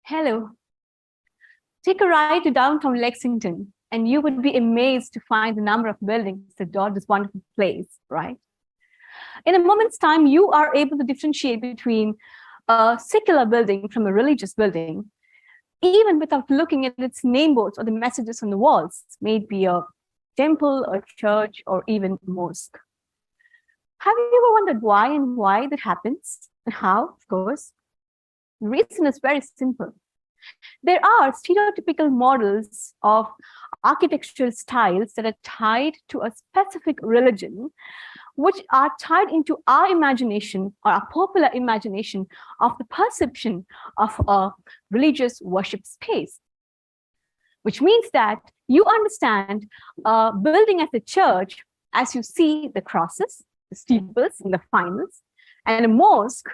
Hello. Take a ride to downtown Lexington, and you would be amazed to find the number of buildings that dot this wonderful place, right? In a moment's time, you are able to differentiate between a secular building from a religious building, even without looking at its name boards or the messages on the walls, may it be a temple, a church, or even a mosque. Have you ever wondered why that happens and how, of course? The reason is very simple. There are stereotypical models of architectural styles that are tied to a specific religion, which are tied into our imagination or our popular imagination of the perception of a religious worship space. Which means that you understand a building as a church as you see the crosses, the steeples, and the finals, and a mosque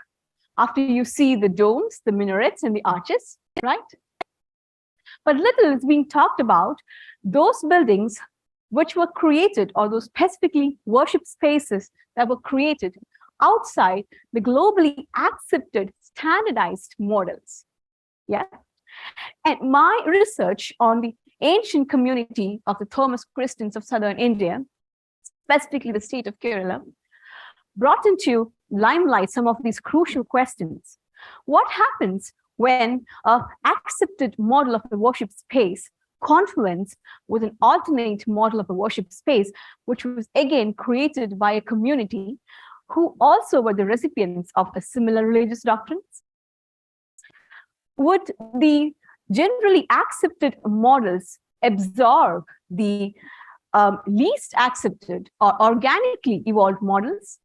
after you see the domes, the minarets, and the arches, right? But little is being talked about those buildings which were created, or those specifically worship spaces that were created outside the globally accepted standardized models. Yeah. And my research on the ancient community of the Thomas Christians of southern India, specifically the state of Kerala, brought into limelight some of these crucial questions. What happens when an accepted model of the worship space confluence with an alternate model of a worship space, which was again created by a community who also were the recipients of a similar religious doctrines? Would the generally accepted models absorb the least accepted or organically evolved models?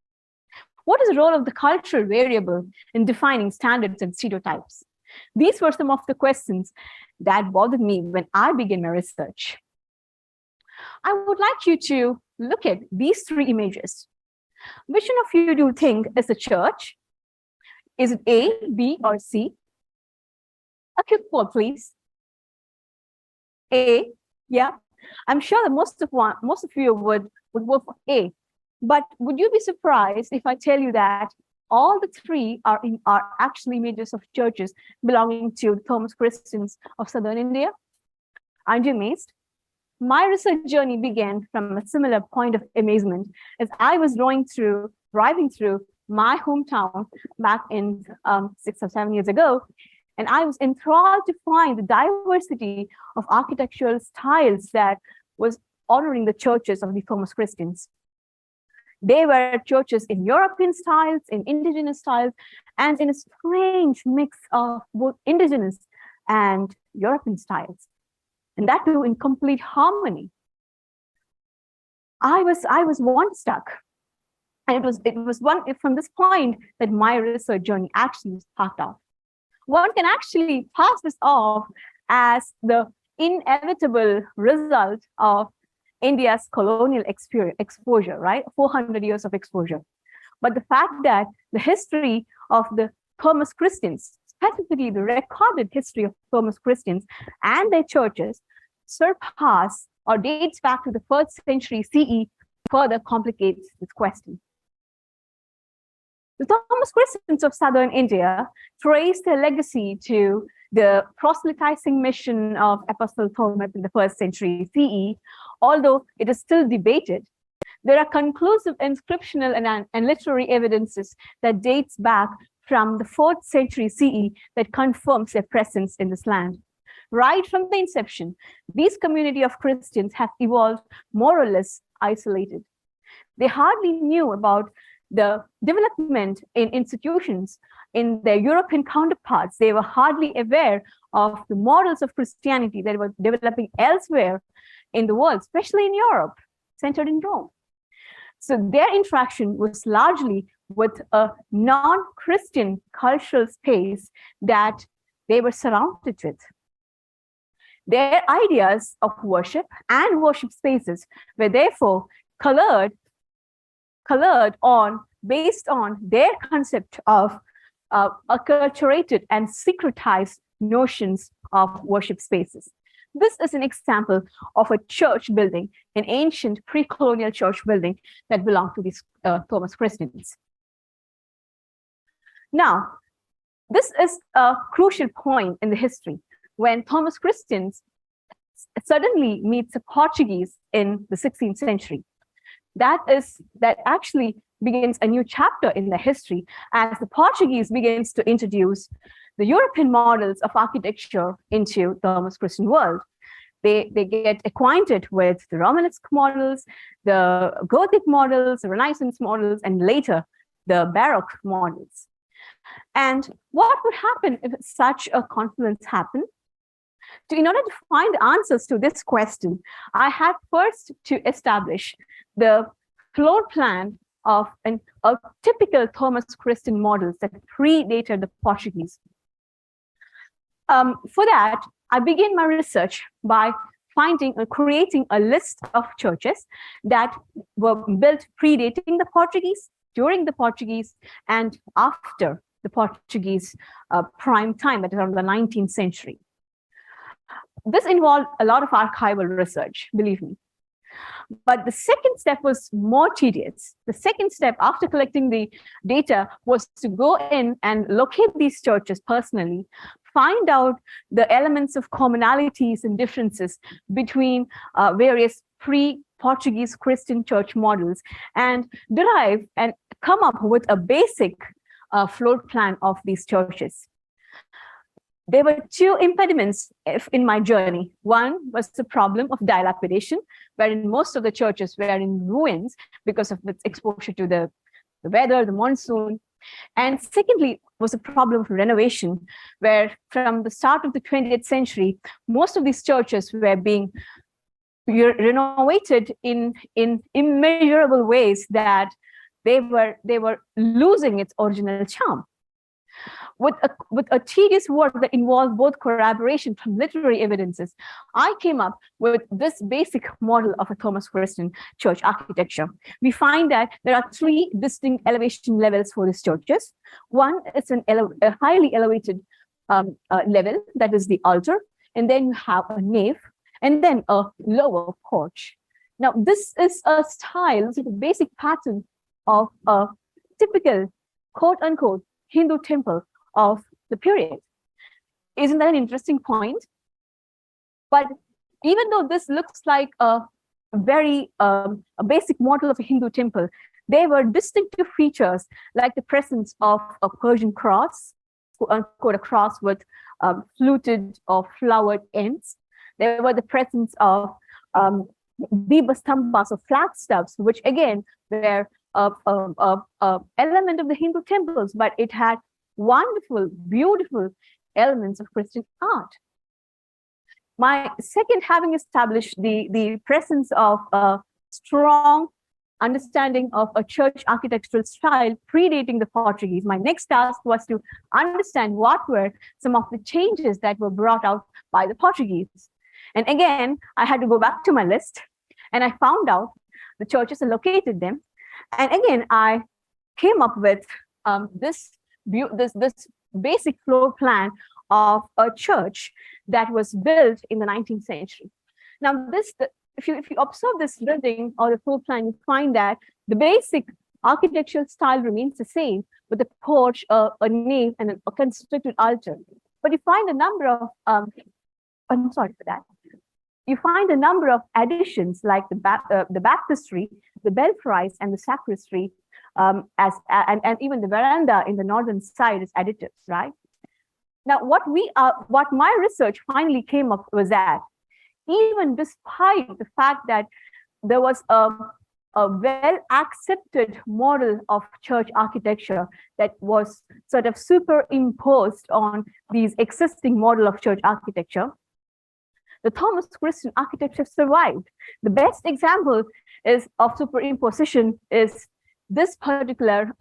What is the role of the cultural variable in defining standards and stereotypes? These were some of the questions that bothered me when I began my research. I would like you to look at these three images. Which one of you do you think is a church? Is it A, B, or C? A quick poll, please. A, yeah. I'm sure that most of you would vote for A. But would you be surprised if I tell you that all the three are actually images of churches belonging to the Thomas Christians of southern India? Aren't you amazed? My research journey began from a similar point of amazement as I was driving through my hometown back in 6 or 7 years ago. And I was enthralled to find the diversity of architectural styles that was honoring the churches of the Thomas Christians. They were churches in European styles, in indigenous styles, and in a strange mix of both indigenous and European styles. And that too in complete harmony. I was wonderstruck. And it was from this point that my research journey actually sparked off. One can actually pass this off as the inevitable result of India's colonial exposure, right? 400 years of exposure. But the fact that the history of the Thomas Christians, specifically the recorded history of Thomas Christians and their churches, surpass or dates back to the 1st century CE, further complicates this question. The Thomas Christians of southern India trace their legacy to the proselytizing mission of Apostle Thomas in the 1st century CE, although it is still debated. There are conclusive inscriptional and literary evidences that dates back from the 4th century CE that confirms their presence in this land. Right from the inception, these community of Christians have evolved more or less isolated. They hardly knew about the development in institutions in their European counterparts. They were hardly aware of the models of Christianity that were developing elsewhere in the world, especially in Europe, centered in Rome. So their interaction was largely with a non-Christian cultural space that they were surrounded with. Their ideas of worship and worship spaces were therefore based on their concept of acculturated and secretized notions of worship spaces. This is an example of a church building, an ancient pre-colonial church building that belonged to these Thomas Christians. Now, This is a crucial point in the history when Thomas Christians suddenly meets a Portuguese in the 16th century. That actually begins a new chapter in the history as the Portuguese begins to introduce the European models of architecture into Thomas Christian world. They get acquainted with the Romanesque models, the Gothic models, the Renaissance models, and later the Baroque models. And what would happen if such a confluence happened? In order to find answers to this question, I had first to establish the floor plan of a typical Thomas Christian models that predated the Portuguese. For that, I began my research by creating a list of churches that were built predating the Portuguese, during the Portuguese, and after the Portuguese prime time, that is around the 19th century. This involved a lot of archival research, believe me. But the second step was more tedious. The second step after collecting the data was to go in and locate these churches personally, find out the elements of commonalities and differences between various pre-Portuguese Christian church models, and derive and come up with a basic floor plan of these churches. There were two impediments in my journey. One was the problem of dilapidation, wherein most of the churches were in ruins because of its exposure to the weather, the monsoon. And secondly, was a problem of renovation, where from the start of the 20th century, most of these churches were being renovated in immeasurable ways that they were losing its original charm. With a tedious work that involved both corroboration from literary evidences, I came up with this basic model of a Thomas Christian church architecture. We find that there are three distinct elevation levels for these churches. One is a highly elevated level, that is the altar, and then you have a nave, and then a lower porch. Now, this is a style, this is a basic pattern of a typical, quote-unquote, Hindu temple of the period. Isn't that an interesting point? But even though this looks like a very a basic model of a Hindu temple, there were distinctive features like the presence of a Persian cross, quote-unquote, a cross with fluted or flowered ends. There were the presence of dibastambas, or flat stubs, which again were element of the Hindu temples, but it had wonderful, beautiful elements of Christian art. My second, having established the presence of a strong understanding of a church architectural style predating the Portuguese, my next task was to understand what were some of the changes that were brought out by the Portuguese. And again, I had to go back to my list, and I found out the churches and located them. And again, I came up with this basic floor plan of a church that was built in the 19th century. Now, if you observe this building or the floor plan, you find that the basic architectural style remains the same, with a porch, a nave, and a constricted altar. But you find a number of I'm sorry for that. You find a number of additions like the baptistry, the belfries, and the sacristy, and even the veranda in the northern side is additives, right? Now, what my research finally came up was that even despite the fact that there was a well-accepted model of church architecture that was sort of superimposed on these existing model of church architecture, the Thomas Christian architecture survived. The best example of superimposition is this particular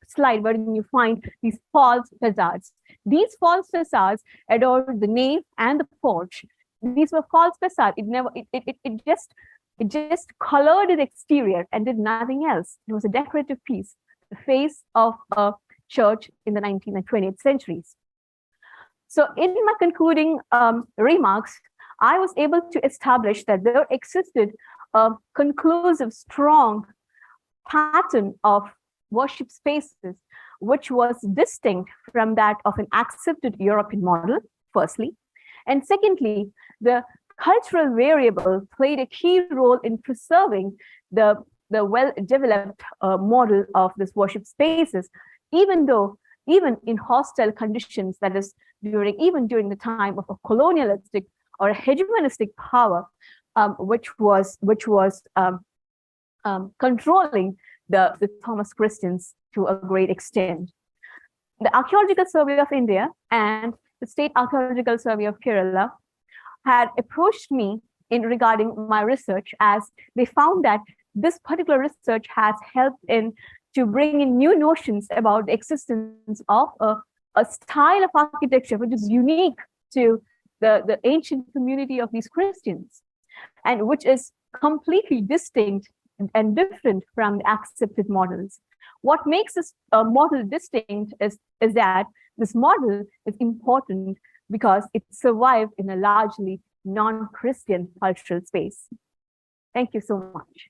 slide, where you find these false facades. These false facades adorned the nave and the porch. These were false facades. It just colored the exterior and did nothing else. It was a decorative piece, the face of a church in the 19th and 20th centuries. So in my concluding remarks, I was able to establish that there existed a conclusive, strong pattern of worship spaces which was distinct from that of an accepted European model, firstly. And secondly, the cultural variable played a key role in preserving the well-developed model of this worship spaces, even in hostile conditions, that is, even during the time of a colonialistic or a hegemonistic power, which was controlling the Thomas Christians to a great extent. The Archaeological Survey of India and the State Archaeological Survey of Kerala had approached me regarding my research, as they found that this particular research has helped to bring in new notions about the existence of a style of architecture which is unique to the ancient community of these Christians, and which is completely distinct and different from the accepted models. What makes this model distinct is that this model is important because it survived in a largely non-Christian cultural space. Thank you so much.